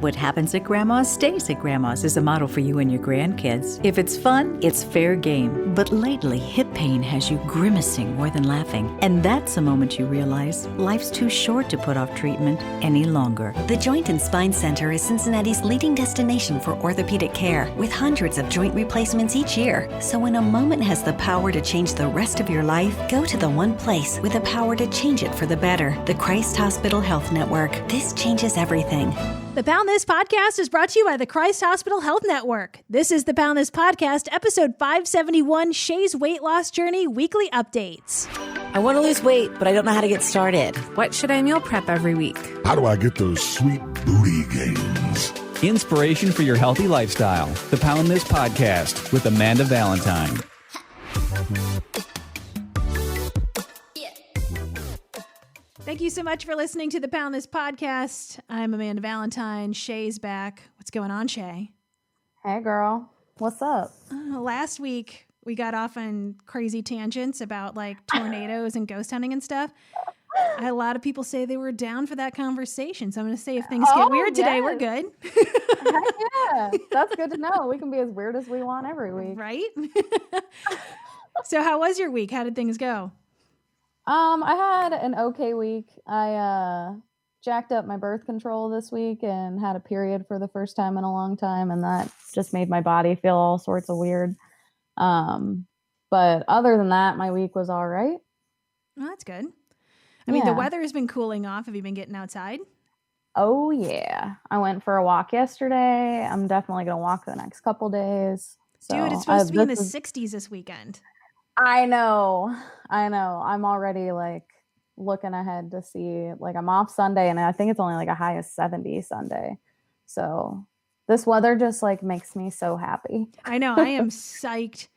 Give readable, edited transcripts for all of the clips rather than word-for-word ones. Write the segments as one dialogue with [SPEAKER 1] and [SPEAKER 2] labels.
[SPEAKER 1] What happens at Grandma's stays at Grandma's is a model for you and your grandkids. If it's fun, it's fair game. But lately, hip pain has you grimacing more than laughing. And that's the moment you realize life's too short to put off treatment any longer.
[SPEAKER 2] The Joint and Spine Center is Cincinnati's leading destination for orthopedic care, with hundreds of joint replacements each year. So when a moment has the power to change the rest of your life, go to the one place with the power to change it for the better. The Christ Hospital Health Network. This changes everything.
[SPEAKER 3] The Pound This Podcast is brought to you by the Christ Hospital Health Network. This is the Pound This Podcast, episode 571, Shay's Weight Loss Journey Weekly Updates.
[SPEAKER 4] I want to lose weight, but I don't know how to get started. What should I meal prep every week?
[SPEAKER 5] How do I get those sweet booty gains?
[SPEAKER 6] Inspiration for your healthy lifestyle. The Pound This Podcast with Amanda Valentine.
[SPEAKER 3] Thank you so much for listening to the Pound This Podcast. I'm Amanda Valentine. Shay's back. What's going on, Shay?
[SPEAKER 7] Hey, girl. What's up?
[SPEAKER 3] Last week, we got off on crazy tangents about like tornadoes and ghost hunting and stuff. I had a lot of people say they were down for that conversation. So I'm going to say if things get weird today, we're good.
[SPEAKER 7] Heck yeah. That's good to know. We can be as weird as we want every week.
[SPEAKER 3] Right? So how was your week? How did things go?
[SPEAKER 7] I had an okay week. I jacked up my birth control this week and had a period for the first time in a long time, and that just made my body feel all sorts of weird. But other than that, my week was all right.
[SPEAKER 3] Well, that's good. I mean, the weather has been cooling off. Have you been getting outside?
[SPEAKER 7] Oh, yeah. I went for a walk yesterday. I'm definitely going to walk the next couple days. So,
[SPEAKER 3] dude, it's supposed to be in the 60s this weekend.
[SPEAKER 7] I know. I'm already like looking ahead to see, like, I'm off Sunday and I think it's only like a high of 70 Sunday. So this weather just like makes me so happy.
[SPEAKER 3] I know. I am psyched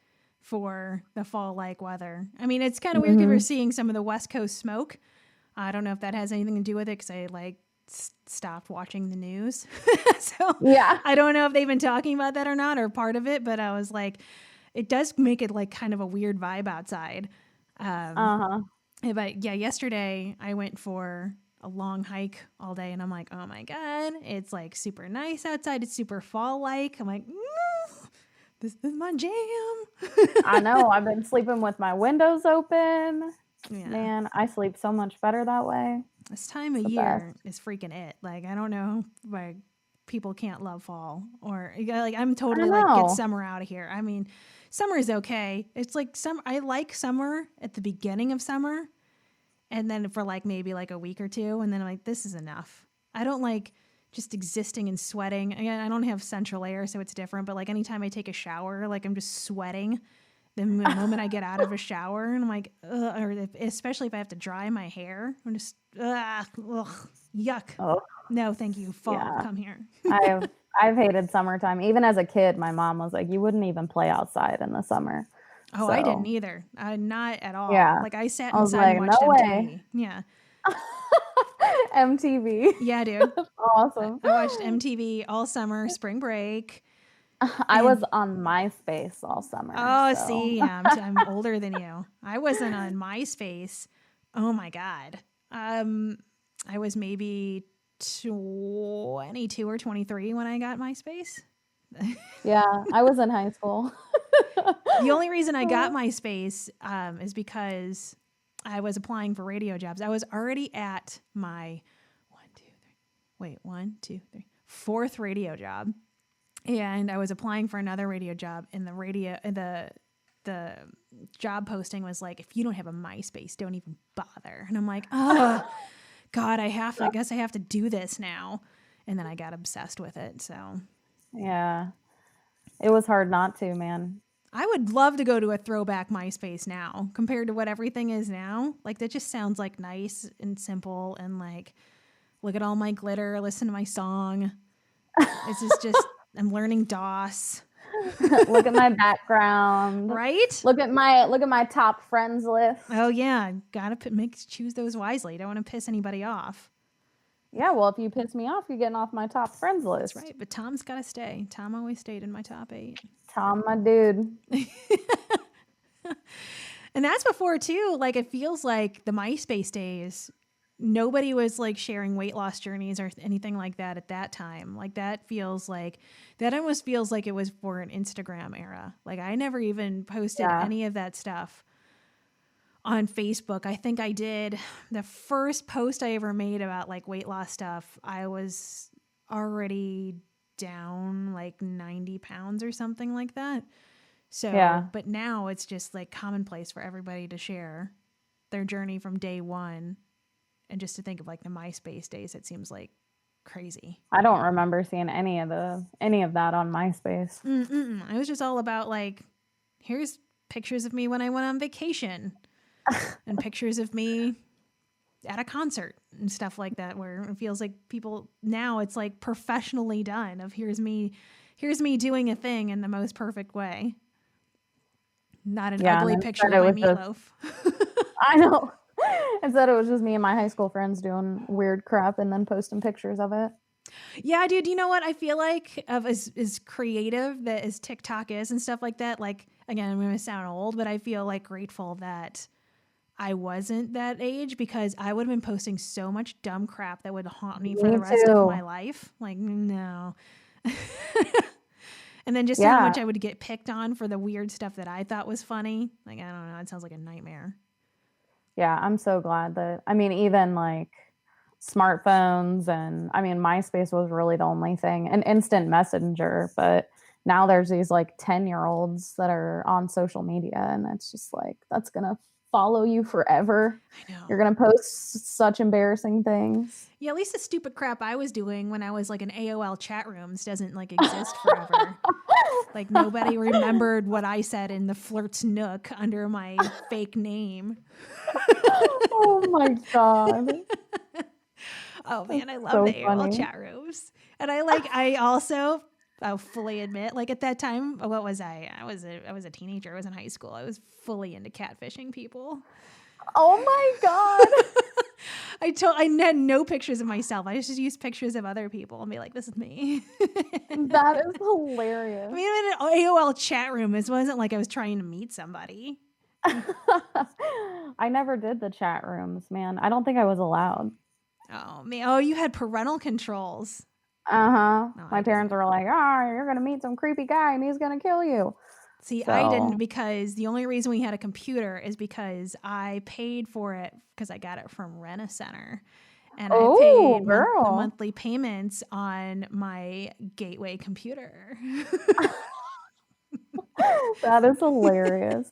[SPEAKER 3] for the fall-like weather. I mean, it's kind of weird because we're seeing some of the West Coast smoke. I don't know if that has anything to do with it because I like stopped watching the news. So yeah, I don't know if they've been talking about that or not or part of it, but I was like, it does make it like kind of a weird vibe outside. But yeah, yesterday I went for a long hike all day and I'm like, oh my God, it's like super nice outside. It's super fall-like. I'm like, this is my jam.
[SPEAKER 7] I know. I've been sleeping with my windows open.
[SPEAKER 3] Yeah.
[SPEAKER 7] Man, I sleep so much better that way.
[SPEAKER 3] This time of year is freaking it. Like, I don't know why people can't love fall or like, I'm totally like, get summer out of here. I mean, summer is okay. It's like I like summer at the beginning of summer and then for like maybe like a week or two. And then I'm like, this is enough. I don't like just existing and sweating. Again, I don't have central air, so it's different. But like anytime I take a shower, like I'm just sweating the moment I get out of a shower. And I'm like, ugh, or especially if I have to dry my hair, I'm just, ugh, yuck. Oh. No, thank you. Fall, come here.
[SPEAKER 7] I've hated summertime. Even as a kid, my mom was like, you wouldn't even play outside in the summer.
[SPEAKER 3] Oh, so. I didn't either. Not at all.
[SPEAKER 7] Yeah.
[SPEAKER 3] Like I sat inside and watched MTV. Yeah.
[SPEAKER 7] MTV.
[SPEAKER 3] Yeah, dude.
[SPEAKER 7] Awesome.
[SPEAKER 3] I watched MTV all summer, spring break.
[SPEAKER 7] I was on MySpace all summer.
[SPEAKER 3] Oh, so. See, I'm older than you. I wasn't on MySpace. Oh my God. I was maybe 22 or 23 when I got MySpace.
[SPEAKER 7] Yeah, I was in high school.
[SPEAKER 3] The only reason I got MySpace is because I was applying for radio jobs. I was already at my fourth radio job. And I was applying for another radio job and the job posting was like, if you don't have a MySpace, don't even bother. And I'm like, oh God, I guess I have to do this now. And then I got obsessed with it. So
[SPEAKER 7] yeah, it was hard not to, man.
[SPEAKER 3] I would love to go to a throwback MySpace now compared to what everything is now. Like that just sounds like nice and simple and like, look at all my glitter, listen to my song. This is just, I'm learning DOS.
[SPEAKER 7] Look at my background.
[SPEAKER 3] Right?
[SPEAKER 7] Look at my top friends list.
[SPEAKER 3] Oh yeah, gotta choose those wisely. Don't want to piss anybody off.
[SPEAKER 7] Yeah, well, if you piss me off, you're getting off my top friends list.
[SPEAKER 3] That's right, but Tom's gotta stay. Tom always stayed in my top 8.
[SPEAKER 7] Tom, my dude.
[SPEAKER 3] And that's before too. Like it feels like the MySpace days nobody was like sharing weight loss journeys or anything like that at that time. Like that almost feels like it was for an Instagram era. Like I never even posted any of that stuff on Facebook. I think I did the first post I ever made about like weight loss stuff. I was already down like 90 pounds or something like that. So, but now it's just like commonplace for everybody to share their journey from day one. And just to think of like the MySpace days, it seems like crazy.
[SPEAKER 7] I don't remember seeing any of that on MySpace.
[SPEAKER 3] It was just all about like, here's pictures of me when I went on vacation and pictures of me at a concert and stuff like that, where it feels like people now it's like professionally done of here's me doing a thing in the most perfect way. Not an ugly picture of my meatloaf.
[SPEAKER 7] I know. Instead, it was just me and my high school friends doing weird crap and then posting pictures of it.
[SPEAKER 3] Yeah, dude. You know what? I feel like as creative that as TikTok is and stuff like that. Like, again, I'm going to sound old, but I feel like grateful that I wasn't that age, because I would have been posting so much dumb crap that would haunt me for the rest of my life. Like, no. And then just how much I would get picked on for the weird stuff that I thought was funny. Like, I don't know. It sounds like a nightmare.
[SPEAKER 7] Yeah, I'm so glad that, I mean, even like smartphones and, I mean, MySpace was really the only thing, an instant messenger, but now there's these like 10-year-olds that are on social media, and it's just like, that's going to follow you forever.
[SPEAKER 3] I know.
[SPEAKER 7] You're going to post such embarrassing things.
[SPEAKER 3] Yeah, at least the stupid crap I was doing when I was like in AOL chat rooms doesn't like exist forever. Like nobody remembered what I said in the Flirt's Nook under my fake name.
[SPEAKER 7] Oh my God.
[SPEAKER 3] Oh man, I love the AOL chat rooms. And I'll fully admit, like at that time, what was I? I was a teenager. I was in high school. I was fully into catfishing people.
[SPEAKER 7] Oh my God.
[SPEAKER 3] I had no pictures of myself. I just used pictures of other people and be like, this is me.
[SPEAKER 7] That is hilarious.
[SPEAKER 3] I mean, in an AOL chat room, it wasn't like I was trying to meet somebody.
[SPEAKER 7] I never did the chat rooms, man. I don't think I was allowed.
[SPEAKER 3] Oh man. Oh, you had parental controls.
[SPEAKER 7] Uh-huh. No, my parents were like, oh, you're going to meet some creepy guy and he's going to kill you.
[SPEAKER 3] See, so. I didn't, because the only reason we had a computer is because I paid for it because I got it from Rent-A-Center. And I paid the monthly payments on my gateway computer.
[SPEAKER 7] That is hilarious.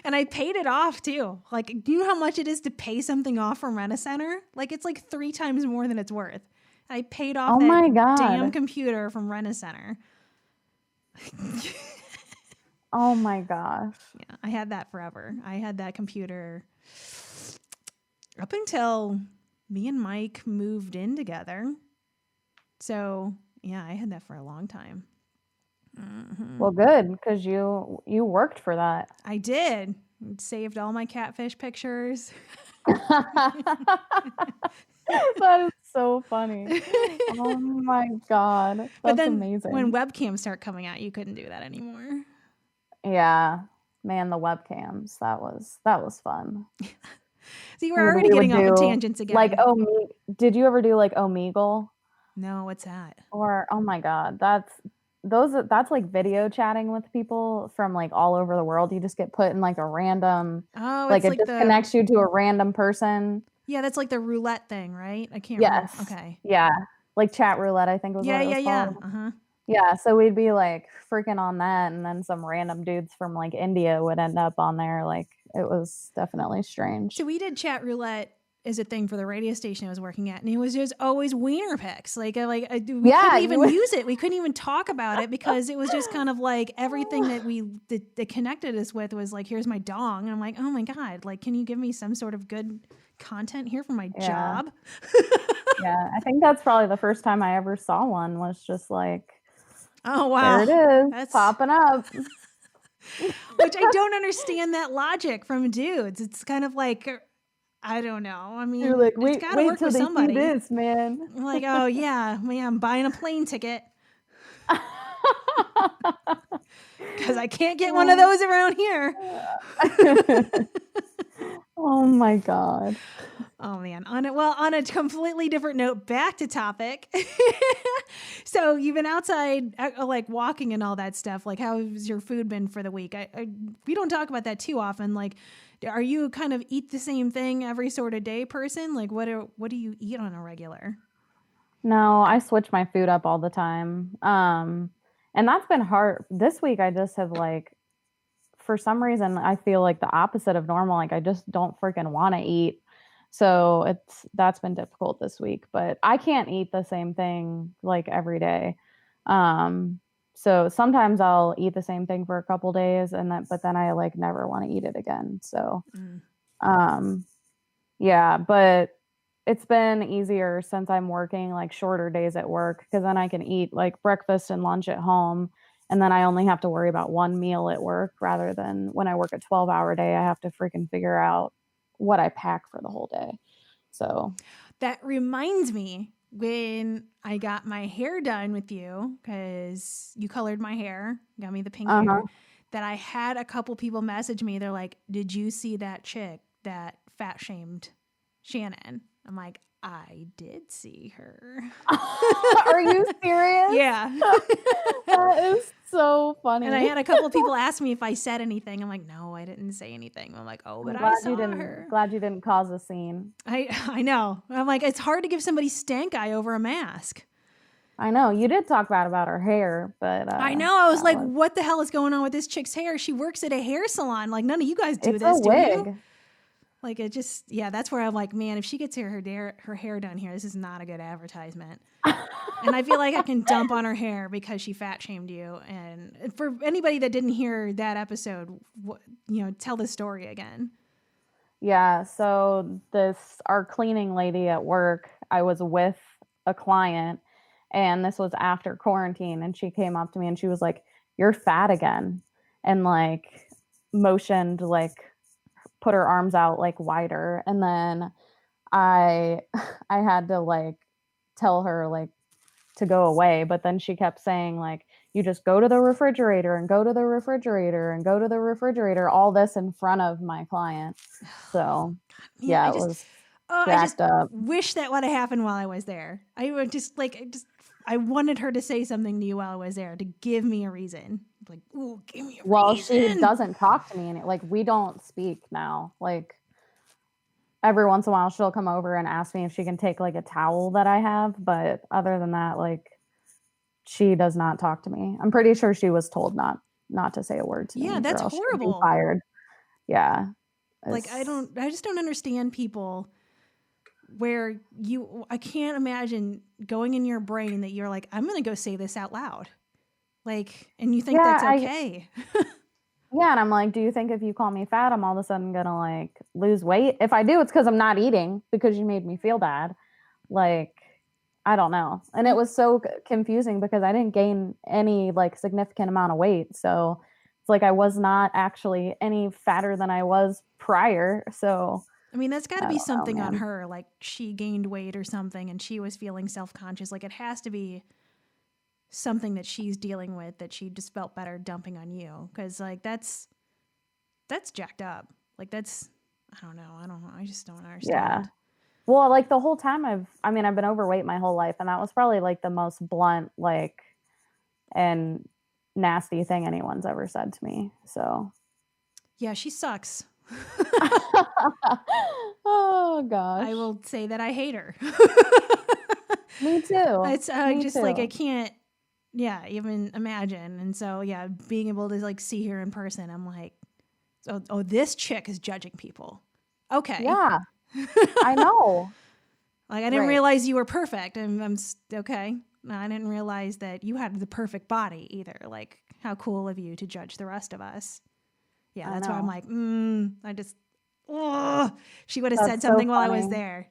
[SPEAKER 3] And I paid it off too. Like, do you know how much it is to pay something off from Rent-A-Center? Like, it's like 3 times more than it's worth. I paid off that damn computer from Rent-A-Center.
[SPEAKER 7] Oh my gosh.
[SPEAKER 3] Yeah, I had that forever. I had that computer up until me and Mike moved in together. So, yeah, I had that for a long time. Mm-hmm.
[SPEAKER 7] Well, good, because you worked for that.
[SPEAKER 3] I did. Saved all my catfish pictures.
[SPEAKER 7] That is so funny. Oh my God. That's
[SPEAKER 3] but then
[SPEAKER 7] amazing.
[SPEAKER 3] When webcams start coming out, you couldn't do that anymore.
[SPEAKER 7] Yeah. Man, the webcams. That was fun.
[SPEAKER 3] See, we're already getting off of tangents again.
[SPEAKER 7] Like, did you ever do like Omegle?
[SPEAKER 3] No, what's that?
[SPEAKER 7] Or, oh my God, that's like video chatting with people from like all over the world. You just get put in like a random, like it just connects you to a random person.
[SPEAKER 3] Yeah, that's like the roulette thing, right? I can't remember. Okay.
[SPEAKER 7] Yeah. Like chat roulette, I think was what it was called.
[SPEAKER 3] Uh-huh.
[SPEAKER 7] Yeah, so we'd be like freaking on that, and then some random dudes from like India would end up on there. Like, it was definitely strange.
[SPEAKER 3] So we did chat roulette as a thing for the radio station I was working at, and it was just always wiener pics. We couldn't even use it. We couldn't even talk about it because it was just kind of like everything that connected us with was like, here's my dong. And I'm like, oh my God, like, can you give me some sort of good content here for my job?
[SPEAKER 7] Yeah, I think that's probably the first time I ever saw one, was just like,
[SPEAKER 3] oh wow,
[SPEAKER 7] there it is, that's popping up.
[SPEAKER 3] Which I don't understand that logic from dudes. It's kind of like, I don't know. I mean,
[SPEAKER 7] you're like,
[SPEAKER 3] wait till they see
[SPEAKER 7] this, man.
[SPEAKER 3] I'm like, oh yeah, man, I'm buying a plane ticket because I can't get one of those around here.
[SPEAKER 7] Oh my God.
[SPEAKER 3] Oh man. On a completely different note, back to topic. So you've been outside, like walking and all that stuff. Like, how has your food been for the week? We don't talk about that too often. Like, are you kind of eat the same thing every sort of day person? Like, what do you eat on a regular?
[SPEAKER 7] No, I switch my food up all the time. And that's been hard. This week I just have like, for some reason, I feel like the opposite of normal. Like I just don't freaking want to eat. So that's been difficult this week, but I can't eat the same thing like every day. So sometimes I'll eat the same thing for a couple days but then I like never want to eat it again. So, yeah, but it's been easier since I'm working like shorter days at work because then I can eat like breakfast and lunch at home. And then I only have to worry about one meal at work rather than when I work a 12-hour day, I have to freaking figure out what I pack for the whole day. So
[SPEAKER 3] that reminds me when I got my hair done with you, because you colored my hair, got me the pink hair, that I had a couple people message me. They're like, did you see that chick that fat shamed Shannon? I'm like, I did see her.
[SPEAKER 7] Are you serious?
[SPEAKER 3] Yeah.
[SPEAKER 7] That is so funny.
[SPEAKER 3] And I had a couple of people ask me if I said anything. I'm like, no, I didn't say anything. I'm like, oh, but I saw her.
[SPEAKER 7] Glad you didn't cause a scene.
[SPEAKER 3] I know. I'm like, it's hard to give somebody stank eye over a mask.
[SPEAKER 7] I know. You did talk bad about her hair, but
[SPEAKER 3] I know. I was like, what the hell is going on with this chick's hair? She works at a hair salon. Like, none of you guys do this, do you? Like, it just, yeah, that's where I'm like, man, if she gets her hair done here, this is not a good advertisement. And I feel like I can dump on her hair because she fat shamed you. And for anybody that didn't hear that episode, tell the story again.
[SPEAKER 7] Yeah. So our cleaning lady at work, I was with a client and this was after quarantine. And she came up to me and she was like, you're fat again. And like motioned, like, put her arms out like wider, and then I had to like tell her like to go away, but then she kept saying like, you just go to the refrigerator and go to the refrigerator and go to the refrigerator, all this in front of my client. So yeah, it was jacked up.
[SPEAKER 3] Wish that would have happened while I was there. I would I wanted her to say something to you while I was there to give me a reason. Like, ooh, give me a reason.
[SPEAKER 7] Well, she doesn't talk to me, and like we don't speak now. Like every once in a while, she'll come over and ask me if she can take like a towel that I have, but other than that, like she does not talk to me. I'm pretty sure she was told not to say a word to me.
[SPEAKER 3] Yeah, that's horrible.
[SPEAKER 7] She'd be fired. Yeah,
[SPEAKER 3] like I just don't understand people where I can't imagine going in your brain that you're like, I'm going to go say this out loud. Like, and you think that's okay.
[SPEAKER 7] Yeah. And I'm like, do you think if you call me fat, I'm all of a sudden going to like lose weight? If I do, it's because I'm not eating because you made me feel bad. Like, I don't know. And it was so confusing because I didn't gain any like significant amount of weight. So it's like, I was not actually any fatter than I was prior. So
[SPEAKER 3] I mean, that's got to be something on her, like she gained weight or something and she was feeling self-conscious. Like it has to be something that she's dealing with that she just felt better dumping on you. Because like that's jacked up. Like I don't know. I just don't understand.
[SPEAKER 7] Yeah. Well, like the whole time I've been overweight my whole life, and that was probably like the most blunt, like, and nasty thing anyone's ever said to me. So
[SPEAKER 3] yeah, she sucks.
[SPEAKER 7] Oh gosh,
[SPEAKER 3] I will say that I hate her.
[SPEAKER 7] Me too.
[SPEAKER 3] It's like I can't even imagine. And so yeah, being able to like see her in person, I'm like, oh, this chick is judging people. Okay.
[SPEAKER 7] Yeah. I know.
[SPEAKER 3] Like I didn't realize you were perfect. I'm okay. No, I didn't realize that you had the perfect body either. Like how cool of you to judge the rest of us. Yeah, that's why I'm like, she would have said something while I was there.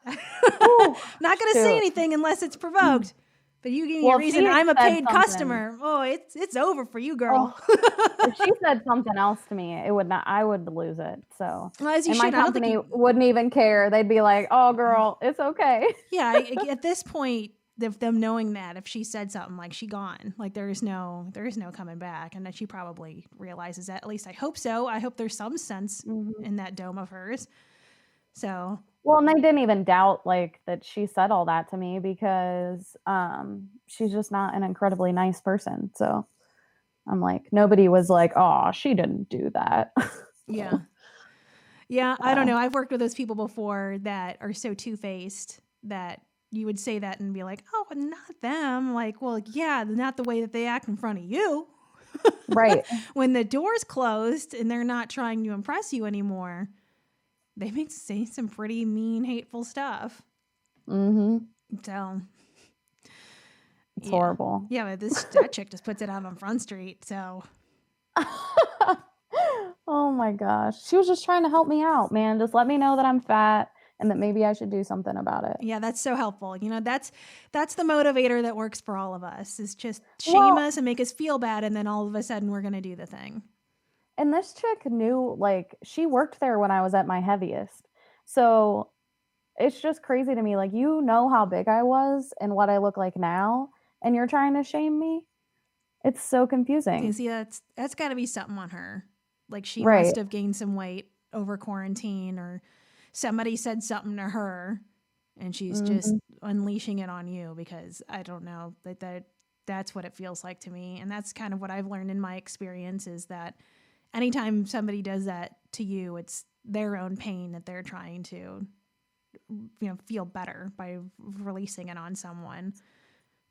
[SPEAKER 3] Not going to say anything unless it's provoked. But you give me a reason. I'm a paid customer. Oh, it's over for you, girl.
[SPEAKER 7] If she said something else to me, I would lose it. So,
[SPEAKER 3] as you
[SPEAKER 7] and
[SPEAKER 3] should.
[SPEAKER 7] my company wouldn't even care. They'd be like, "Oh, girl, it's okay."
[SPEAKER 3] Yeah, at this point, them knowing that if she said something, like she gone, like there is no coming back, and that she probably realizes that. At least I hope so. I hope there's some sense in that dome of hers. So
[SPEAKER 7] Well, and they didn't even doubt like that she said all that to me because she's just not an incredibly nice person. So I'm like, nobody was like, oh, she didn't do that.
[SPEAKER 3] Yeah. Yeah, I don't know. I've worked with those people before that are so two-faced that you would say that and be like, oh, not them. Like, well, yeah, not the way that they act in front of you.
[SPEAKER 7] Right.
[SPEAKER 3] When the door's closed and they're not trying to impress you anymore, they may say some pretty mean, hateful stuff.
[SPEAKER 7] Mm-hmm.
[SPEAKER 3] So
[SPEAKER 7] it's horrible.
[SPEAKER 3] Yeah, but that chick just puts it out on Front Street. So
[SPEAKER 7] oh my gosh. She was just trying to help me out, man. Just let me know that I'm fat and that maybe I should do something about it.
[SPEAKER 3] Yeah, that's so helpful. You know, that's the motivator that works for all of us, is just shame us and make us feel bad, and then all of a sudden we're going to do the thing.
[SPEAKER 7] And this chick knew, like, she worked there when I was at my heaviest. So it's just crazy to me. Like, you know how big I was and what I look like now, and you're trying to shame me? It's so confusing.
[SPEAKER 3] You see, that's got to be something on her. Like, she must have gained some weight over quarantine, or somebody said something to her and she's just unleashing it on you, because I don't know, that's what it feels like to me. And that's kind of what I've learned in my experience, is that anytime somebody does that to you, it's their own pain that they're trying to, feel better by releasing it on someone.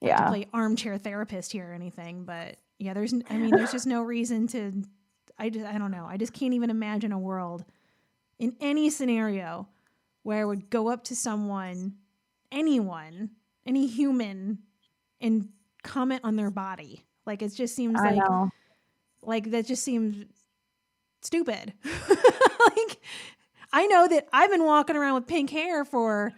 [SPEAKER 3] Not to play armchair therapist here or anything, but yeah, there's just no reason to. I don't know. I just can't even imagine a world in any scenario where I would go up to someone, anyone, any human, and comment on their body. Like, it just seems like that just seems stupid. Like, I know that I've been walking around with pink hair for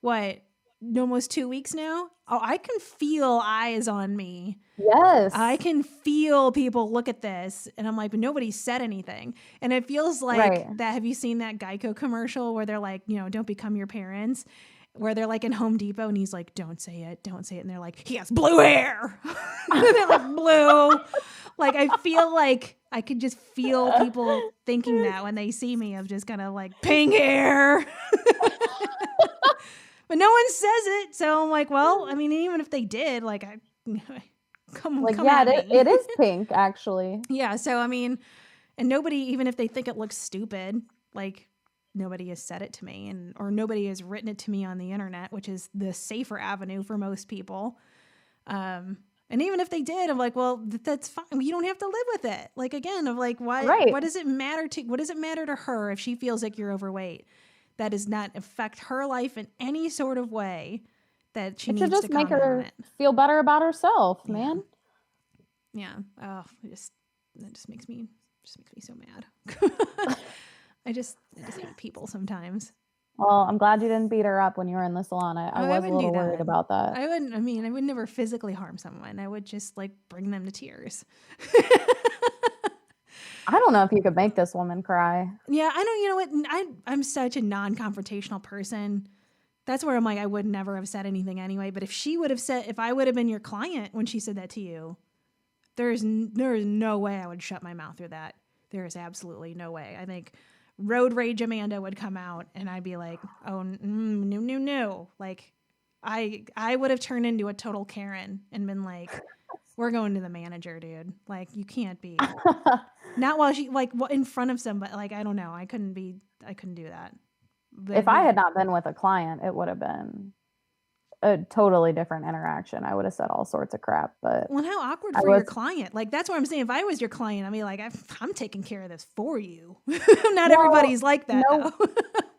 [SPEAKER 3] almost 2 weeks now. Oh, I can feel eyes on me.
[SPEAKER 7] Yes.
[SPEAKER 3] I can feel people look at this, and I'm like, but nobody said anything. And it feels like that. Have you seen that Geico commercial where they're like, don't become your parents? Where they're like in Home Depot and he's like, don't say it. And they're like, he has blue hair. And they're like, blue. Like, I feel like I could just feel people thinking that when they see me, of just kind of like pink hair. But no one says it. So I'm like, well, I mean, even if they did, like, come at me.
[SPEAKER 7] It is pink, actually.
[SPEAKER 3] Yeah. So, I mean, and nobody, even if they think it looks stupid, like, nobody has said it to me, or nobody has written it to me on the internet, which is the safer avenue for most people. And even if they did, I'm like, well, that's fine. You don't have to live with it. Like, again, of like, why? What does it matter to her if she feels like you're overweight? That does not affect her life in any sort of way that she needs to
[SPEAKER 7] just make her
[SPEAKER 3] on it.
[SPEAKER 7] Feel better about herself, man.
[SPEAKER 3] Yeah. Oh, that just makes me so mad. I just hate people sometimes.
[SPEAKER 7] Well, I'm glad you didn't beat her up when you were in the salon. I was a little worried about that.
[SPEAKER 3] I would never physically harm someone. I would just like bring them to tears.
[SPEAKER 7] I don't know if you could make this woman cry.
[SPEAKER 3] Yeah, I don't. You know what? I'm such a non-confrontational person. That's where I'm like, I would never have said anything anyway. But if I would have been your client when she said that to you, there is no way I would shut my mouth through that. There is absolutely no way. I think Road Rage Amanda would come out and I'd be like, oh, no. Like, I would have turned into a total Karen and been like, we're going to the manager, dude. Like, you can't be. Not while she, like, in front of somebody. Like, I don't know. I couldn't do that. But
[SPEAKER 7] if I had not been with a client, it would have been a totally different interaction. I would have said all sorts of crap. But
[SPEAKER 3] well, how awkward for your client. Like, that's what I'm saying. If I was your client, I'd be like, I'm taking care of this for you. Not everybody's like that.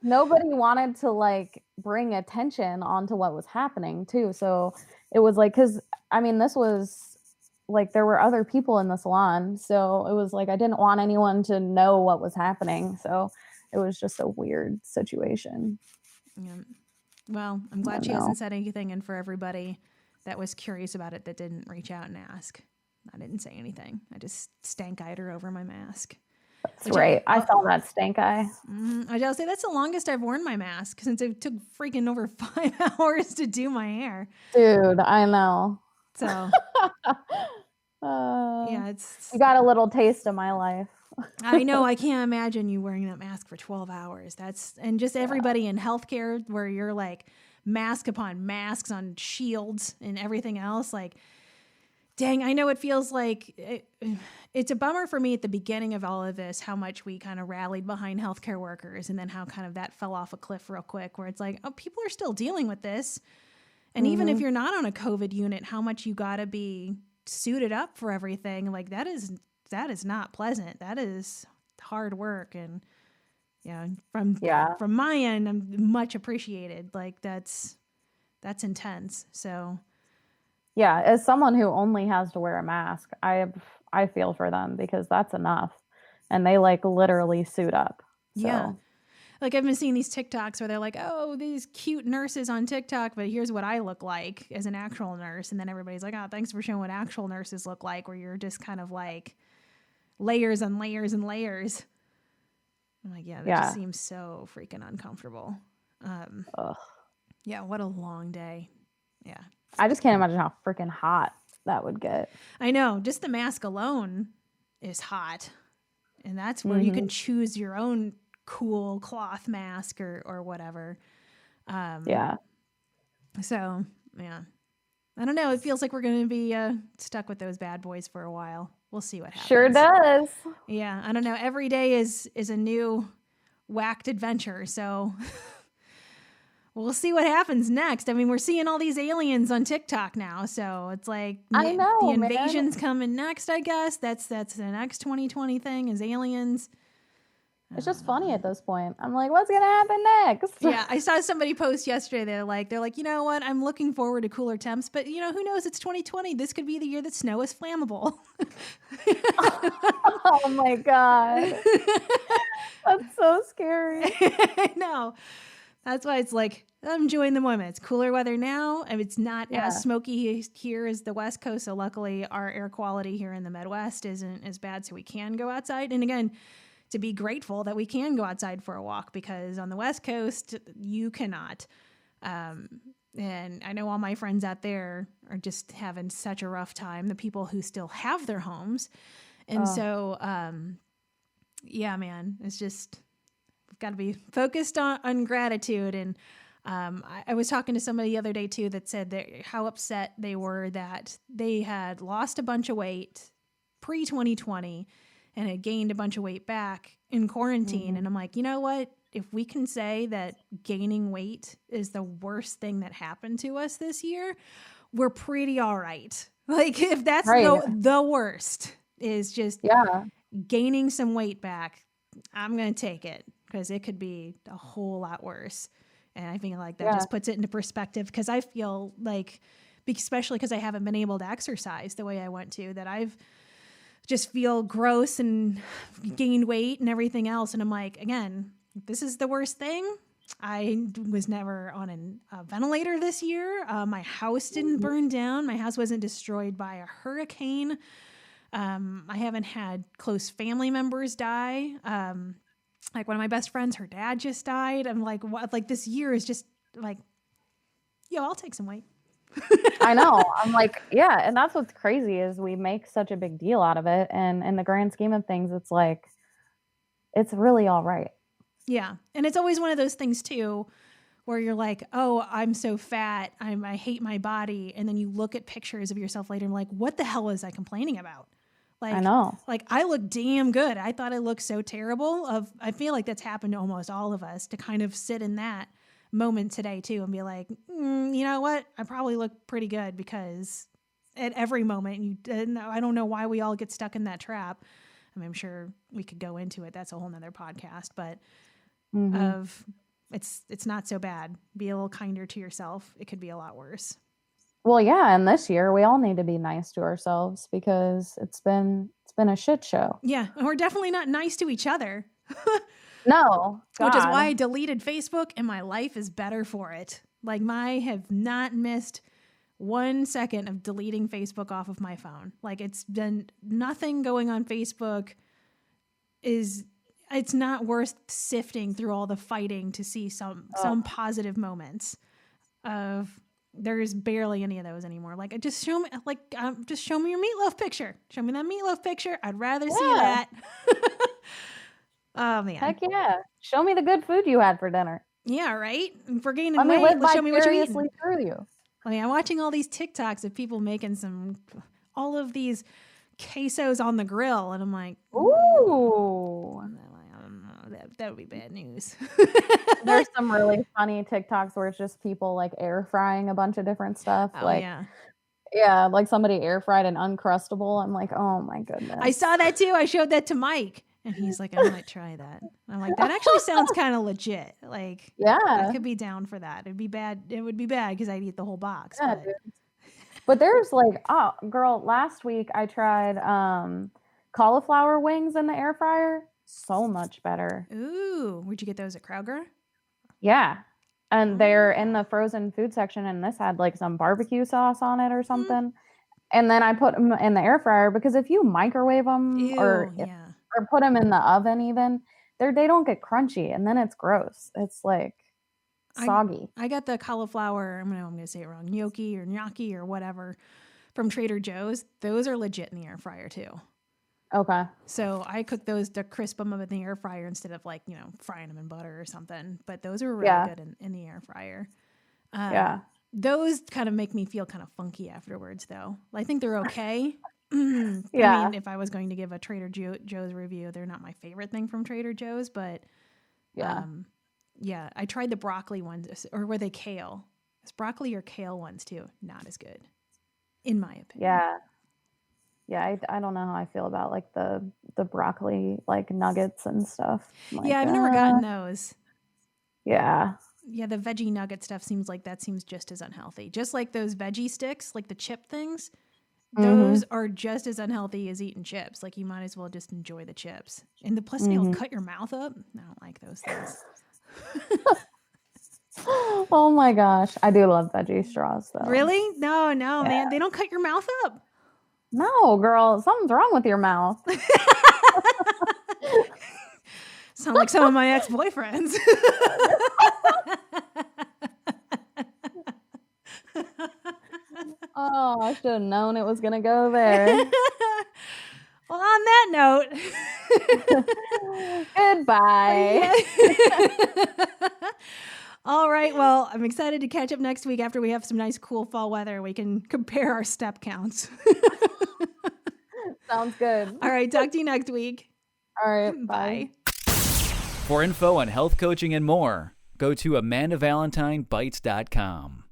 [SPEAKER 7] Nobody wanted to like bring attention onto what was happening too. So it was like, because I mean, this was like, there were other people in the salon. So it was like, I didn't want anyone to know what was happening. So it was just a weird situation.
[SPEAKER 3] Yeah. Well, I'm glad she hasn't said anything. And for everybody that was curious about it, that didn't reach out and ask, I didn't say anything. I just stank-eyed her over my mask.
[SPEAKER 7] That's right. I saw that stank eye.
[SPEAKER 3] I'll say that's the longest I've worn my mask, since it took freaking over 5 hours to do my hair.
[SPEAKER 7] Dude, I know.
[SPEAKER 3] So, yeah,
[SPEAKER 7] you got a little taste of my life.
[SPEAKER 3] I know. I can't imagine you wearing that mask for 12 hours. And just everybody in healthcare where you're like mask upon masks on shields and everything else. Like, dang, I know it feels like it's a bummer for me at the beginning of all of this, how much we kind of rallied behind healthcare workers and then how kind of that fell off a cliff real quick where it's like, oh, people are still dealing with this. And even if you're not on a COVID unit, how much you got to be suited up for everything. Like that is not pleasant. That is hard work. And from my end, I'm much appreciated. Like that's intense. So
[SPEAKER 7] yeah, as someone who only has to wear a mask, I feel for them because that's enough. And they like literally suit up. So.
[SPEAKER 3] Yeah. Like I've been seeing these TikToks where they're like, oh, these cute nurses on TikTok, but here's what I look like as an actual nurse. And then everybody's like, oh, thanks for showing what actual nurses look like, where you're just kind of like layers and layers and layers. I'm like, that just seems so freaking uncomfortable. Yeah, what a long day. Yeah.
[SPEAKER 7] I just can't imagine how freaking hot that would get.
[SPEAKER 3] I know. Just the mask alone is hot. And that's where you can choose your own cool cloth mask or whatever. So, yeah. I don't know. It feels like we're going to be stuck with those bad boys for a while. We'll see what happens.
[SPEAKER 7] Sure does.
[SPEAKER 3] Yeah. I don't know. Every day is a new whacked adventure. So we'll see what happens next. I mean, we're seeing all these aliens on TikTok now. So it's like
[SPEAKER 7] I know,
[SPEAKER 3] the invasion's coming next, I guess. That's the next 2020 thing is aliens.
[SPEAKER 7] It's just funny at this point. I'm like, what's going to happen next?
[SPEAKER 3] Yeah, I saw somebody post yesterday. They're like, you know what? I'm looking forward to cooler temps, but who knows? It's 2020. This could be the year that snow is flammable.
[SPEAKER 7] Oh my God. That's so scary.
[SPEAKER 3] I know. That's why it's like, I'm enjoying the moment. It's cooler weather now. And it's not as smoky here as the West Coast. So luckily our air quality here in the Midwest isn't as bad. So we can go outside. And again, to be grateful that we can go outside for a walk because on the West Coast, you cannot. And I know all my friends out there are just having such a rough time, the people who still have their homes. And so, yeah, man, it's just, we've got to be focused on gratitude. And I was talking to somebody the other day too that said that how upset they were that they had lost a bunch of weight pre-2020 and had gained a bunch of weight back in quarantine. And I'm like, you know what? If we can say that gaining weight is the worst thing that happened to us this year, we're pretty all right. Like if that's the worst is just gaining some weight back, I'm going to take it because it could be a whole lot worse. And I think like that just puts it into perspective because I feel like, especially because I haven't been able to exercise the way I want to, that I've just feel gross and gained weight and everything else. And I'm like, again, this is the worst thing. I was never on a ventilator this year. My house didn't burn down. My house wasn't destroyed by a hurricane. I haven't had close family members die. Like one of my best friends, her dad just died. I'm like, what? Like this year is just like, I'll take some weight.
[SPEAKER 7] I know. I'm like, yeah. And that's what's crazy is we make such a big deal out of it. And in the grand scheme of things, it's like, it's really all right.
[SPEAKER 3] Yeah. And it's always one of those things too, where you're like, oh, I'm so fat. I hate my body. And then you look at pictures of yourself later and like, what the hell was I complaining about? Like,
[SPEAKER 7] I know. Like
[SPEAKER 3] I look damn good. I thought I looked so terrible. I feel like that's happened to almost all of us to kind of sit in that moment today too and be like, you know what? I probably look pretty good because at every moment I don't know why we all get stuck in that trap. I mean, I'm sure we could go into it. That's a whole nother podcast, but it's not so bad. Be a little kinder to yourself. It could be a lot worse.
[SPEAKER 7] Well, yeah. And this year we all need to be nice to ourselves because it's been a shit show.
[SPEAKER 3] Yeah. And we're definitely not nice to each other.
[SPEAKER 7] No. God.
[SPEAKER 3] Which is why I deleted Facebook and my life is better for it. Like I have not missed 1 second of deleting Facebook off of my phone. Like it's been nothing going on Facebook it's not worth sifting through all the fighting to see some positive moments of There's barely any of those anymore. Like, just show me your meatloaf picture. Show me that meatloaf picture. I'd rather see that. Oh man.
[SPEAKER 7] Heck yeah. Show me the good food you had for dinner.
[SPEAKER 3] Yeah, right? If we're gaining
[SPEAKER 7] Let me
[SPEAKER 3] weight,
[SPEAKER 7] live
[SPEAKER 3] show me what you're eating.
[SPEAKER 7] vicariously through you.
[SPEAKER 3] I mean, I'm watching all these TikToks of people making all of these quesos on the grill, and I'm like,
[SPEAKER 7] ooh.
[SPEAKER 3] I don't know. That would be bad news.
[SPEAKER 7] There's some really funny TikToks where it's just people like air frying a bunch of different stuff.
[SPEAKER 3] Oh,
[SPEAKER 7] like, yeah, like somebody air fried an Uncrustable. I'm like, oh my goodness.
[SPEAKER 3] I saw that too. I showed that to Mike, and he's like, I might try that. I'm like, that actually sounds kind of legit. Like,
[SPEAKER 7] yeah,
[SPEAKER 3] I could be down for that. It'd be bad. It would be bad because I'd eat the whole box.
[SPEAKER 7] Yeah,
[SPEAKER 3] but.
[SPEAKER 7] dude. But there's like, oh, girl, last week I tried cauliflower wings in the air fryer. So much better.
[SPEAKER 3] Ooh, where'd you get those at Kroger?
[SPEAKER 7] Yeah. And they're in the frozen food section, and this had like some barbecue sauce on it or something. And then I put them in the air fryer because if you microwave them or put them in the oven even, they don't get crunchy, and then it's gross. It's like soggy.
[SPEAKER 3] I got the cauliflower, I'm going to say it wrong, gnocchi or whatever from Trader Joe's. Those are legit in the air fryer too.
[SPEAKER 7] Okay.
[SPEAKER 3] So I cook those to crisp them up in the air fryer instead of like, frying them in butter or something. But those are really good in the air fryer. Those kind of make me feel kind of funky afterwards though. I think they're okay. I mean, if I was going to give a Trader Joe's review, they're not my favorite thing from Trader Joe's, but I tried the broccoli ones, or were they kale? It's broccoli or kale ones too. Not as good, in my opinion.
[SPEAKER 7] Yeah. Yeah, I don't know how I feel about like the broccoli like nuggets and stuff. Like,
[SPEAKER 3] I've never gotten those.
[SPEAKER 7] Yeah.
[SPEAKER 3] Yeah, the veggie nugget stuff seems just as unhealthy. Just like those veggie sticks, like the chip things, those are just as unhealthy as eating chips. Like you might as well just enjoy the chips. And plus they'll cut your mouth up. I don't like those things.
[SPEAKER 7] Oh my gosh. I do love veggie straws though.
[SPEAKER 3] Really? No, man. They don't cut your mouth up.
[SPEAKER 7] No, girl, something's wrong with your mouth.
[SPEAKER 3] Sound like some of my ex-boyfriends.
[SPEAKER 7] Oh, I should have known it was going to go there.
[SPEAKER 3] Well, on that note,
[SPEAKER 7] goodbye.
[SPEAKER 3] All right. Well, I'm excited to catch up next week after we have some nice, cool fall weather. We can compare our step counts.
[SPEAKER 7] Sounds good.
[SPEAKER 3] All right. Talk to you next week.
[SPEAKER 7] All right. Bye.
[SPEAKER 6] For info on health coaching and more, go to AmandaValentineBites.com.